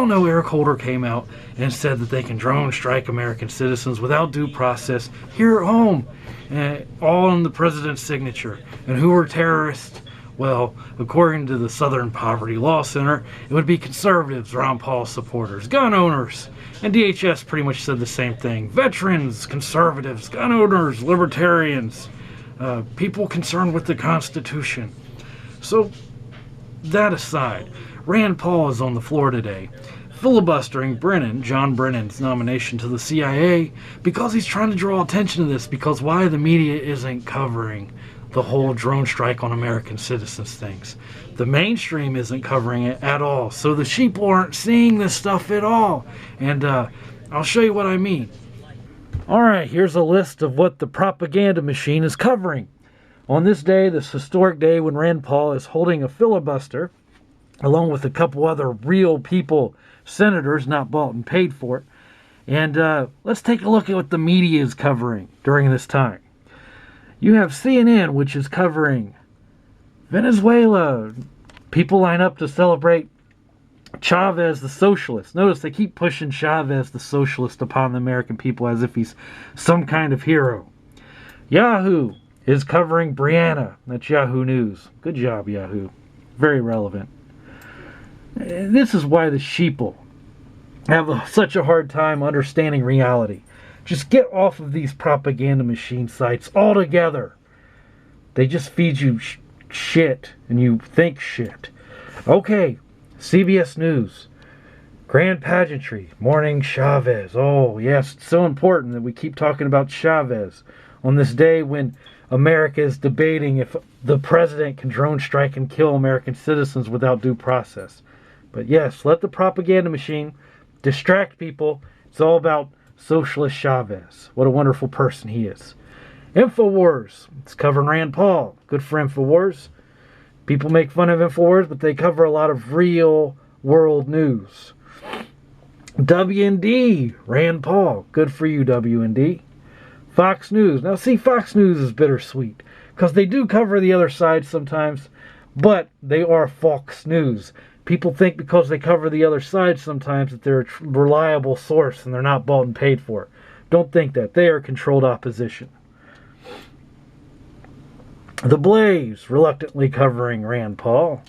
all know Eric Holder came out and said that they can drone strike American citizens without due process here at home, all on the president's signature. And who are terrorists? Well, according to the Southern Poverty Law Center, it would be conservatives, Rand Pauls supporters, gun owners. And DHS pretty much said the same thing. Veterans, conservatives, gun owners, libertarians, people concerned with the Constitution. So, that aside, Rand Paul is on the floor today, filibustering Brennan, John Brennan's nomination to the CIA, because he's trying to draw attention to this, because why the media isn't covering the whole drone strike on American citizens things. The mainstream isn't covering it at all, so the sheeple aren't seeing this stuff at all. And I'll show you what I mean. Alright, here's a list of what the propaganda machine is covering. On this day, this historic day when Rand Paul is holding a filibuster, along with a couple other real people, senators, not bought and paid for it. And let's take a look at what the media is covering during this time. You have CNN, which is covering Venezuela. People line up to celebrate Chavez the socialist. Notice they keep pushing Chavez the socialist upon the American people as if he's some kind of hero. Yahoo is covering Brianna. That's Yahoo News. Good job, Yahoo. Very relevant. This is why the sheeple have such a hard time understanding reality. Just get off of these propaganda machine sites altogether. They just feed you shit, and you think shit. Okay, CBS News. Grand pageantry, mourning Chavez. Oh, yes, it's so important that we keep talking about Chavez on this day when America is debating if the president can drone strike and kill American citizens without due process. But yes, let the propaganda machine distract people. It's all about Socialist Chavez. What a wonderful person he is. InfoWars. It's covering Rand Paul. Good for InfoWars. People make fun of InfoWars, but they cover a lot of real world news. WND. Rand Paul. Good for you, WND. Fox News. Now see, Fox News is bittersweet, because they do cover the other side sometimes, but they are Fox News. People think because they cover the other side sometimes that they're a reliable source and they're not bought and paid for. Don't think that. They are controlled opposition. The Blaze, reluctantly covering Rand Paul.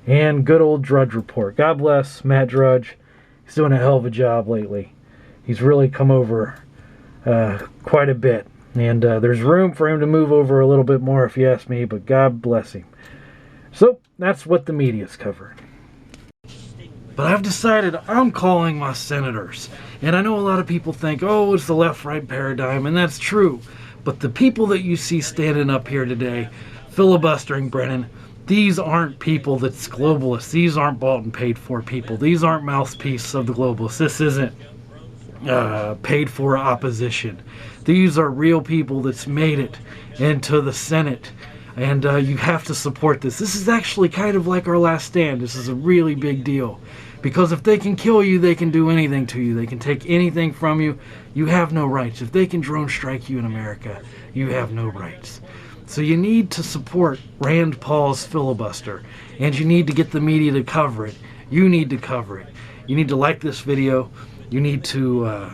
And good old Drudge Report. God bless Matt Drudge. He's doing a hell of a job lately. He's really come over quite a bit. And there's room for him to move over a little bit more if you ask me, but God bless him. So, that's what the media's covering. But I've decided I'm calling my senators. And I know a lot of people think, oh, it's the left-right paradigm, and that's true. But the people that you see standing up here today, filibustering Brennan, these aren't people that's globalists. These aren't bought and paid for people. These aren't mouthpieces of the globalists. This isn't paid for opposition. These are real people that's made it into the Senate. And you have to support this. This is actually kind of like our last stand. This is a really big deal. Because if they can kill you, they can do anything to you. They can take anything from you. You have no rights. If they can drone strike you in America, you have no rights. So you need to support Rand Paul's filibuster. And you need to get the media to cover it. You need to cover it. You need to like this video. You need to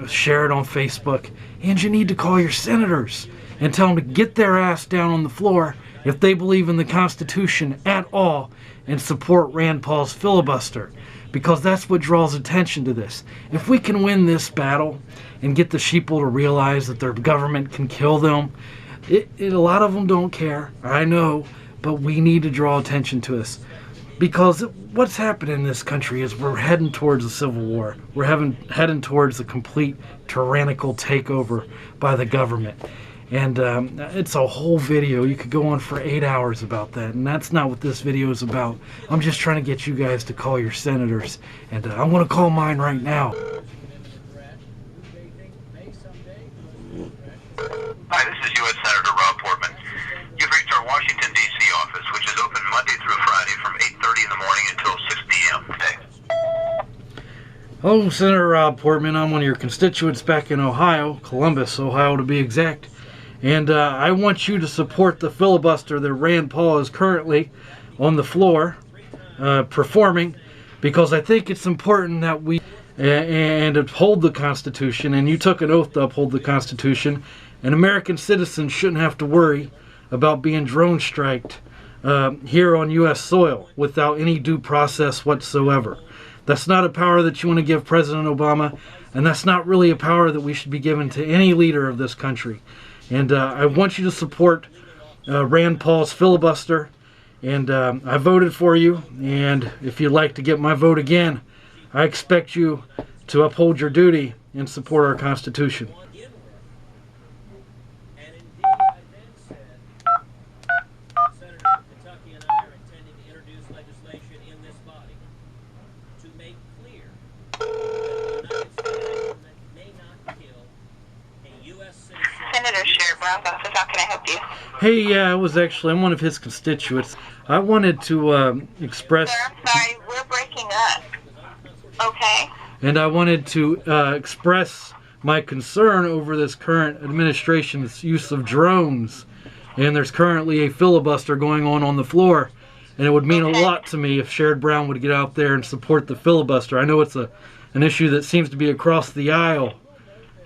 share it on Facebook. And you need to call your senators and tell them to get their ass down on the floor if they believe in the Constitution at all and support Rand Paul's filibuster, because that's what draws attention to this. If we can win this battle and get the sheeple to realize that their government can kill them, a lot of them don't care, I know, but we need to draw attention to this. Because what's happening in this country is we're heading towards a civil war. We're heading towards a complete tyrannical takeover by the government. And it's a whole video. You could go on for 8 hours about that. And that's not what this video is about. I'm just trying to get you guys to call your senators. And I want to call mine right now. Hi, this is U.S. Senator Rob Portman. You've reached our Washington, D.C. office, which is open Monday through Friday from 8:30 in the morning until 6 p.m. Thanks. Hello, Senator Rob Portman. I'm one of your constituents back in Ohio, Columbus, Ohio to be exact. And I want you to support the filibuster that Rand Paul is currently on the floor performing, because I think it's important that we and uphold the Constitution, and you took an oath to uphold the Constitution, and American citizens shouldn't have to worry about being drone striked here on U.S. soil without any due process whatsoever. That's not a power that you want to give President Obama, and that's not really a power that we should be giving to any leader of this country. And I want you to support Rand Pauls Filibuster, and I voted for you, and if you'd like to get my vote again, I expect you to uphold your duty and support our Constitution. Senator Sherrod Brown's office, how can I help you? Hey, yeah, I'm one of his constituents. I wanted to express... Sir, I'm sorry, we're breaking up. Okay. And I wanted to express my concern over this current administration's use of drones. And there's currently a filibuster going on the floor. And it would mean a lot to me if Sherrod Brown would get out there and support the filibuster. I know it's an issue that seems to be across the aisle.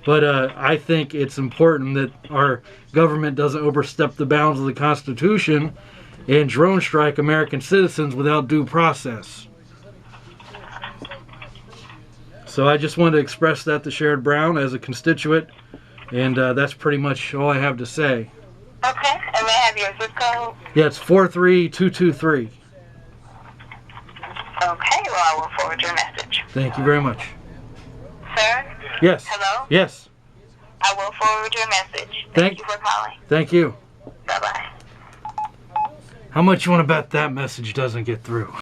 But I think it's important that our government doesn't overstep the bounds of the Constitution and drone strike American citizens without due process. So I just wanted to express that to Sherrod Brown as a constituent, and that's pretty much all I have to say. Okay, and may I have your zip code? Yeah, it's 43223. Okay, well, I will forward your message. Thank you very much. Sir? Yes. Hello? Yes. I will forward your message. Thank you for calling. Thank you. Bye-bye. How much you want to bet that message doesn't get through?